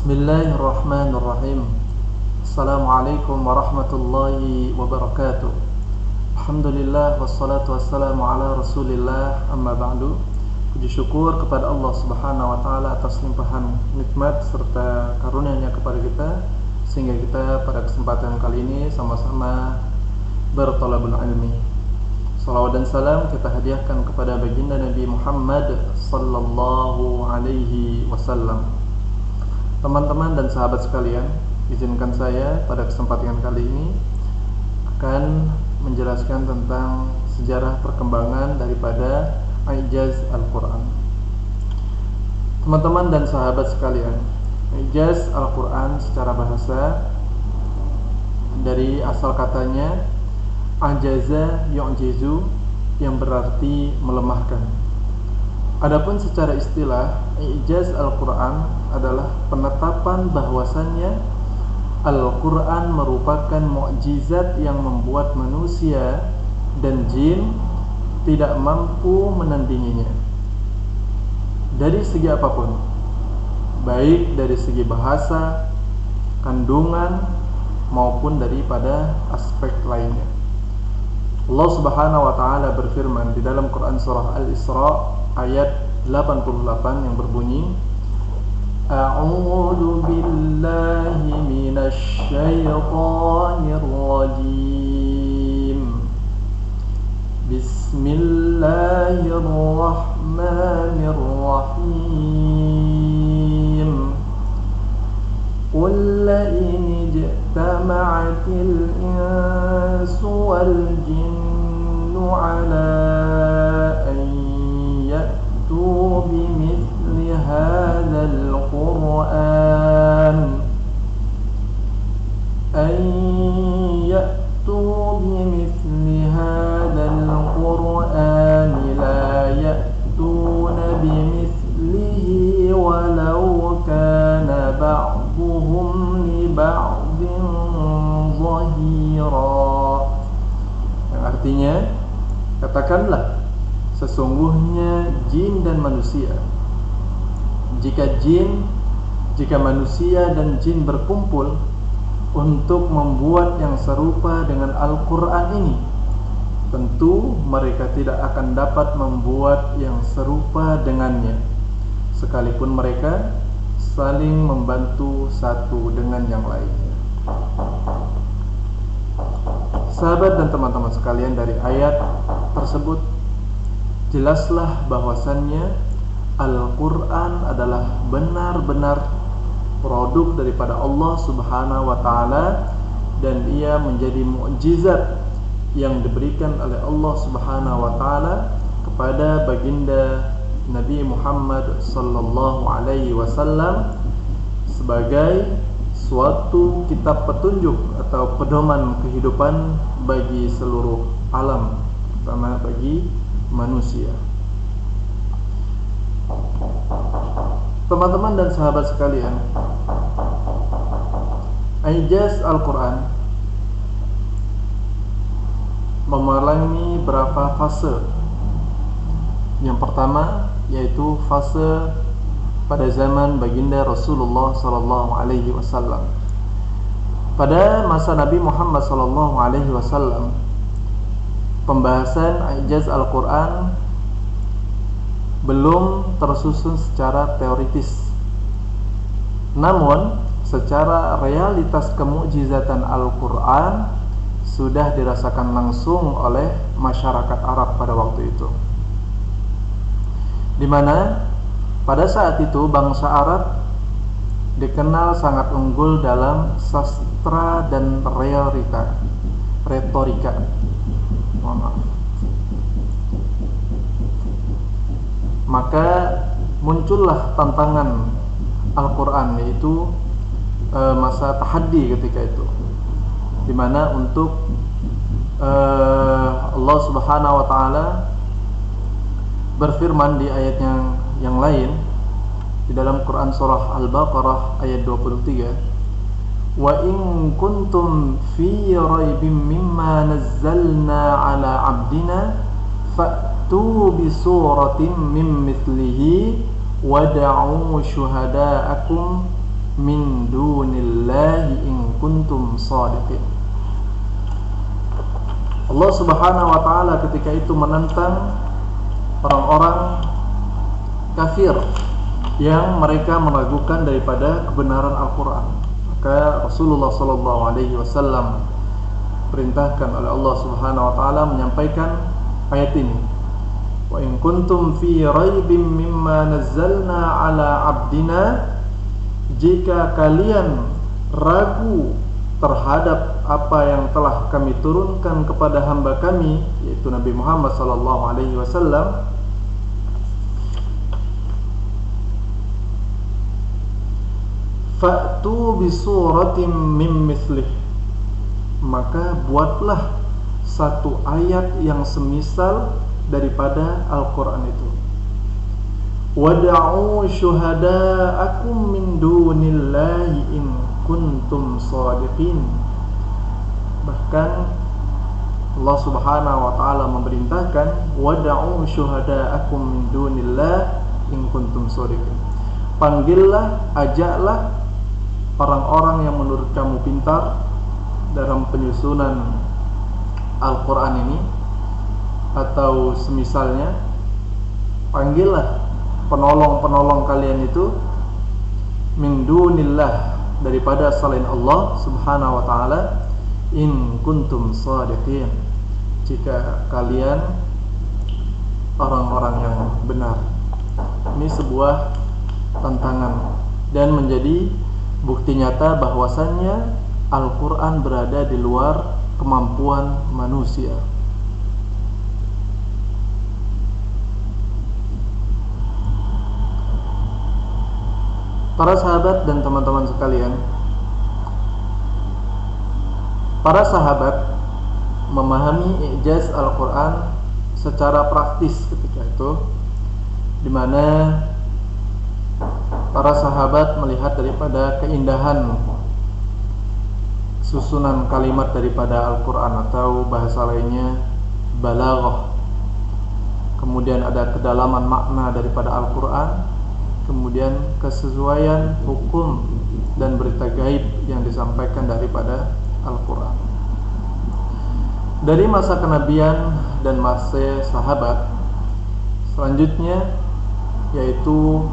Bismillahirrahmanirrahim. Assalamualaikum warahmatullahi wabarakatuh. Alhamdulillah wassalatu wassalamu ala Rasulillah, amma ba'du. Puji syukur kepada Allah Subhanahu wa taala atas limpahan nikmat serta karunia-Nya kepada kita sehingga kita pada kesempatan kali ini sama-sama bertolabul ilmi. Salawat dan salam kita hadiahkan kepada baginda Nabi Muhammad sallallahu alaihi wasallam. Teman-teman dan sahabat sekalian, izinkan saya pada kesempatan kali ini akan menjelaskan tentang sejarah perkembangan daripada I'jaz Al-Quran. Teman-teman dan sahabat sekalian, I'jaz Al-Quran secara bahasa dari asal katanya ajaza yu'jizu, yang berarti melemahkan. Adapun secara istilah, I'jaz Al-Quran adalah penetapan bahwasannya Al-Quran merupakan mukjizat yang membuat manusia dan jin tidak mampu menandinginya dari segi apapun, baik dari segi bahasa, kandungan, maupun daripada aspek lainnya. Allah Subhanahu wa taala berfirman di dalam Quran surah Al-Isra ayat 88 yang berbunyi, A'udzu billahi minasy syaithanir rajim. Bismillahirrahmanirrahim. Qul la in ijtama'atil insu wal jinnu 'ala an ya'tu bimithli hadzal Qur'an la ya'tuna bimithlihi walau kana ba'duhum li ba'din zahira. Yang artinya, katakanlah, sesungguhnya jin dan manusia, jika manusia dan jin berkumpul untuk membuat yang serupa dengan Al-Quran ini, tentu mereka tidak akan dapat membuat yang serupa dengannya, sekalipun mereka saling membantu satu dengan yang lainnya. Sahabat dan teman-teman sekalian, dari ayat tersebut jelaslah bahwasannya Al-Quran adalah benar-benar produk daripada Allah Subhanahu wa taala, dan ia menjadi mukjizat yang diberikan oleh Allah Subhanahu wa taala kepada baginda Nabi Muhammad sallallahu alaihi wasallam sebagai suatu kitab petunjuk atau pedoman kehidupan bagi seluruh alam, terutama bagi manusia. Teman-teman dan sahabat sekalian, I'jaz Al-Quran memerangi berapa fase. Yang pertama yaitu fase pada zaman baginda Rasulullah sallallahu alaihi wasallam. Pada masa Nabi Muhammad sallallahu alaihi wasallam, pembahasan I'jaz Al-Quran belum tersusun secara teoritis. Namun, secara realitas kemukjizatan Al-Quran sudah dirasakan langsung oleh masyarakat Arab pada waktu itu, di mana pada saat itu bangsa Arab dikenal sangat unggul dalam sastra dan retorika. Maka muncullah tantangan Al-Quran, yaitu masa tahaddi ketika itu, di mana untuk Allah Subhanahu wa taala berfirman di ayat yang lain di dalam Quran surah Al-Baqarah ayat 23, wa in kuntum fi raibim mimma nazzalna ala 'abdina fa'tu bi suratin min mithlihi wada'u syuhada'akum min dunillahi in kuntum shadiqin. Allah Subhanahu wa taala ketika itu menentang orang-orang kafir yang mereka meragukan daripada kebenaran Al-Qur'an. Maka Rasulullah sallallahu alaihi wasallam perintahkan oleh Allah Subhanahu wa taala menyampaikan ayat ini. Wa in kuntum fi raibim mimma nazzalna ala 'abdina, jika kalian ragu terhadap apa yang telah kami turunkan kepada hamba kami, yaitu Nabi Muhammad sallallahu alaihi wasallam, fa'tu bi suratin min mislih, maka buatlah satu ayat yang semisal daripada Al-Quran itu. Wada'u syuhada'akum min dunillahi in kuntum shadiqin. Bahkan Allah Subhanahu wa taala memerintahkan wada'u syuhada'akum min dunillahi in kuntum shadiqin. Panggillah, ajaklah orang-orang yang menurut kamu pintar dalam penyusunan Al-Quran ini atau semisalnya. Panggillah penolong-penolong kalian itu min dunillah, daripada selain Allah Subhanahu wa taala, in kuntum shadiqin, jika kalian orang-orang yang benar. Ini sebuah tantangan dan menjadi bukti nyata bahwasannya Al-Quran berada di luar kemampuan manusia. Para sahabat dan teman-teman sekalian, para sahabat memahami i'jaz Al-Quran secara praktis ketika itu, di mana para sahabat melihat daripada keindahan susunan kalimat daripada Al-Quran, atau bahasa lainnya balaghah. Kemudian ada kedalaman makna daripada Al-Quran, kemudian kesesuaian hukum dan berita gaib yang disampaikan daripada Al-Quran. Dari masa kenabian dan masa sahabat, selanjutnya yaitu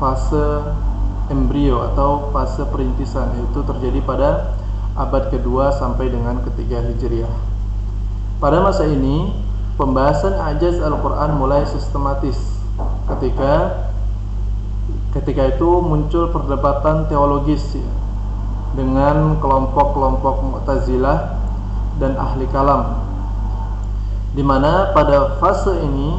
fase embrio atau fase perintisan, yaitu terjadi pada abad kedua sampai dengan ketiga Hijriah. Pada masa ini pembahasan i'jaz Al-Quran mulai sistematis. Ketika itu muncul perdebatan teologis ya, dengan kelompok-kelompok Mu'tazilah dan ahli kalam, di mana pada fase ini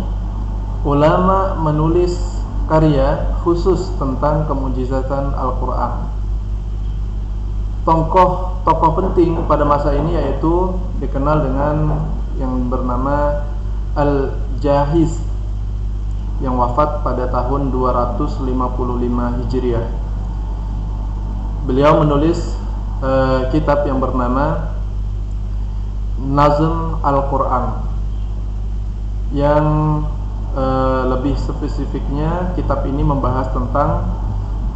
ulama menulis karya khusus tentang kemujizatan Al-Quran. Tokoh penting pada masa ini yaitu dikenal dengan yang bernama Al-Jahiz, yang wafat pada tahun 255 Hijriah. Beliau menulis kitab yang bernama Nazm Al-Quran, yang lebih spesifiknya kitab ini membahas tentang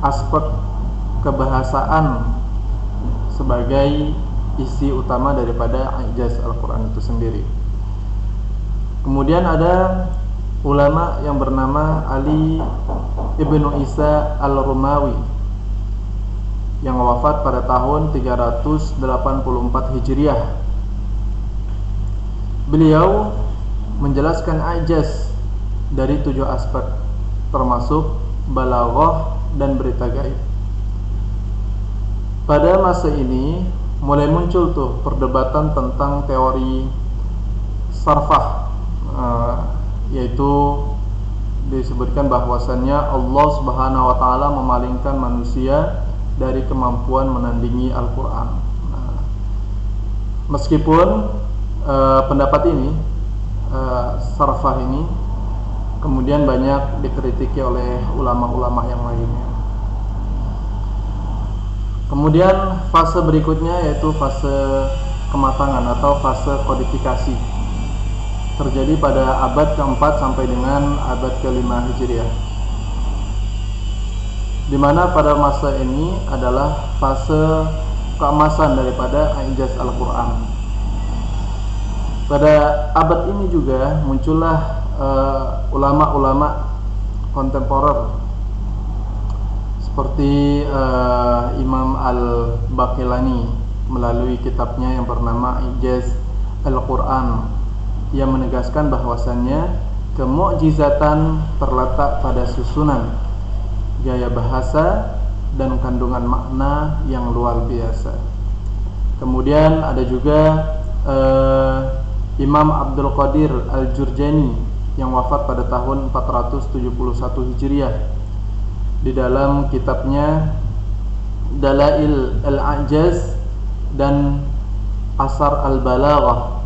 aspek kebahasaan sebagai isi utama daripada i'jaz Al-Quran itu sendiri. Kemudian ada ulama yang bernama Ali ibnu Isa Al-Rumawi, yang wafat pada tahun 384 Hijriah. Beliau menjelaskan i'jaz dari 7 aspek, termasuk balaghah dan berita gaib. Pada masa ini mulai muncul tuh perdebatan tentang teori sarfah, yaitu disebutkan bahwasannya Allah Subhanahu wa taala memalingkan manusia dari kemampuan menandingi Al-Quran. Meskipun pendapat ini, sarfah ini kemudian banyak dikritiki oleh ulama-ulama yang lainnya. Kemudian fase berikutnya yaitu fase kematangan atau fase kodifikasi, terjadi pada abad ke-4 sampai dengan abad ke-5 Hijriah. di mana pada masa ini adalah fase keemasan daripada ijaz Al-Quran. Pada abad ini juga muncullah ulama-ulama kontemporer seperti Imam Al-Baqillani melalui kitabnya yang bernama Ijaz Al-Quran, yang menegaskan bahwasannya kemu'jizatan terletak pada susunan, gaya bahasa, dan kandungan makna yang luar biasa. Kemudian ada juga Imam Abdul Qadir Al-Jurjani yang wafat pada tahun 471 Hijriah. Di dalam kitabnya Dalail Al-A'jaz dan Asar Al-Balaghah,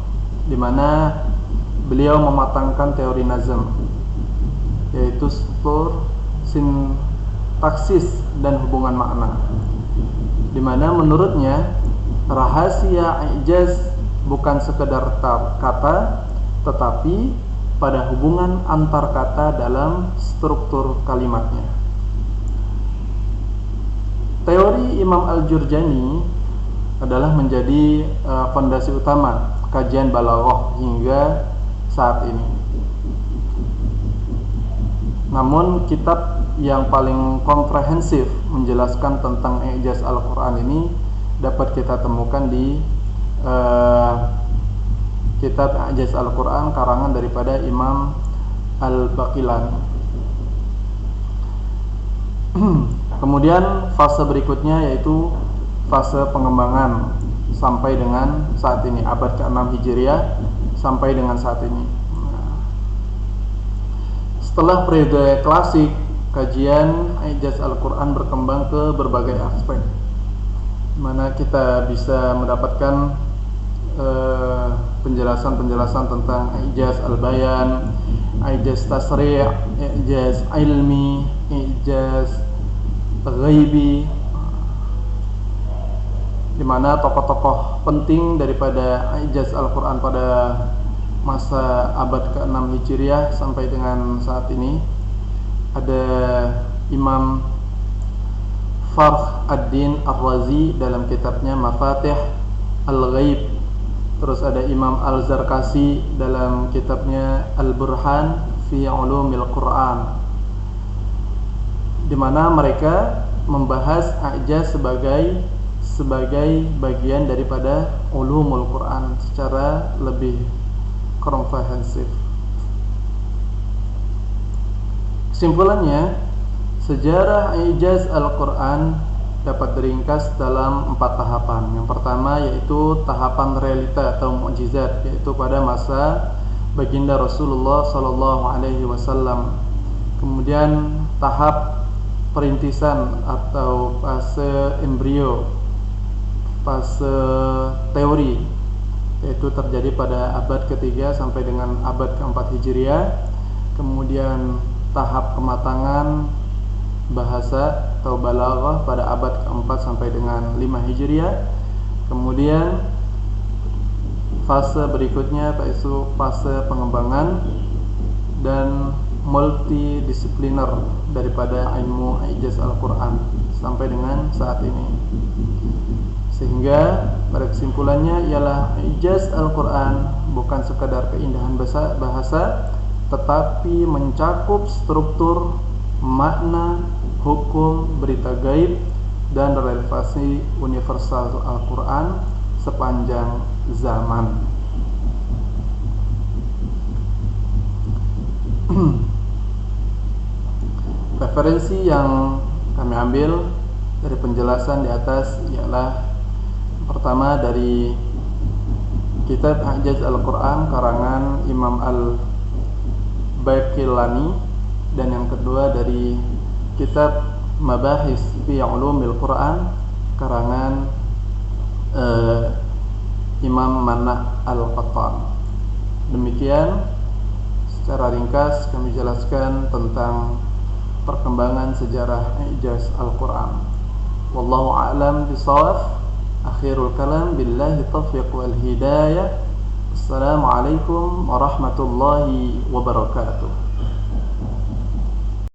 di mana beliau mematangkan teori nazm, yaitu struktur, sintaksis, dan hubungan makna, di mana menurutnya rahasia ijaz bukan sekedar kata, tetapi pada hubungan antar kata dalam struktur kalimatnya. Teori Imam Al-Jurjani adalah menjadi fondasi utama kajian balaghah hingga saat ini. Namun kitab yang paling komprehensif menjelaskan tentang ijaz Al-Quran ini dapat kita temukan di kitab Ijaz Al-Quran karangan daripada Imam Al-Baqillani. Kemudian fase berikutnya yaitu fase pengembangan sampai dengan saat ini, abad ke-6 Hijriah sampai dengan saat ini. Setelah periode klasik, kajian Ijaz Al-Quran berkembang ke berbagai aspek, mana kita bisa mendapatkan penjelasan-penjelasan tentang ijaz al-bayan, ijaz tasri', ijaz ilmi, ijaz ghaibi, di mana tokoh-tokoh penting daripada ijaz Al-Quran pada masa abad ke-6 Hijriah sampai dengan saat ini ada Imam Fakhr ad-Din Ar-Razi dalam kitabnya Mafatih Al-Ghaib. Terus ada Imam Al-Zarkasi dalam kitabnya Al-Burhan fi Ulumil Quran, di mana mereka membahas ijaz sebagai bagian daripada ulumul Quran secara lebih komprehensif. Kesimpulannya, sejarah ijaz Al-Quran dapat diringkas dalam 4 tahapan. Yang pertama yaitu tahapan realita atau mukjizat, yaitu pada masa baginda Rasulullah SAW. Kemudian tahap perintisan atau fase embrio, fase teori, yaitu terjadi pada abad ke-3 sampai dengan abad ke-4 Hijriah. Kemudian tahap kematangan bahasa atau balaghah pada abad ke-4 sampai dengan 5 Hijriah. Kemudian fase berikutnya yaitu fase pengembangan dan multidisipliner daripada ilmu ijaz Al-Quran sampai dengan saat ini. Sehingga pada kesimpulannya ialah ijaz Al-Quran bukan sekadar keindahan bahasa, tetapi mencakup struktur, makna, hukum, berita gaib, dan relevasi universal Al-Quran sepanjang zaman. Referensi yang kami ambil dari penjelasan di atas ialah pertama dari kitab Ijaz Al-Quran karangan Imam Al-Baqillani, dan yang kedua dari kitab Mabahis fi Ulumil Quran karangan Imam Mana' Al-Qattan. Demikian secara ringkas kami jelaskan tentang perkembangan sejarah Ijaz Al-Quran. Wallahu a'lam bishawab. Akhirul kalam, billahi taufiq wal hidayah. Assalamualaikum warahmatullahi wabarakatuh.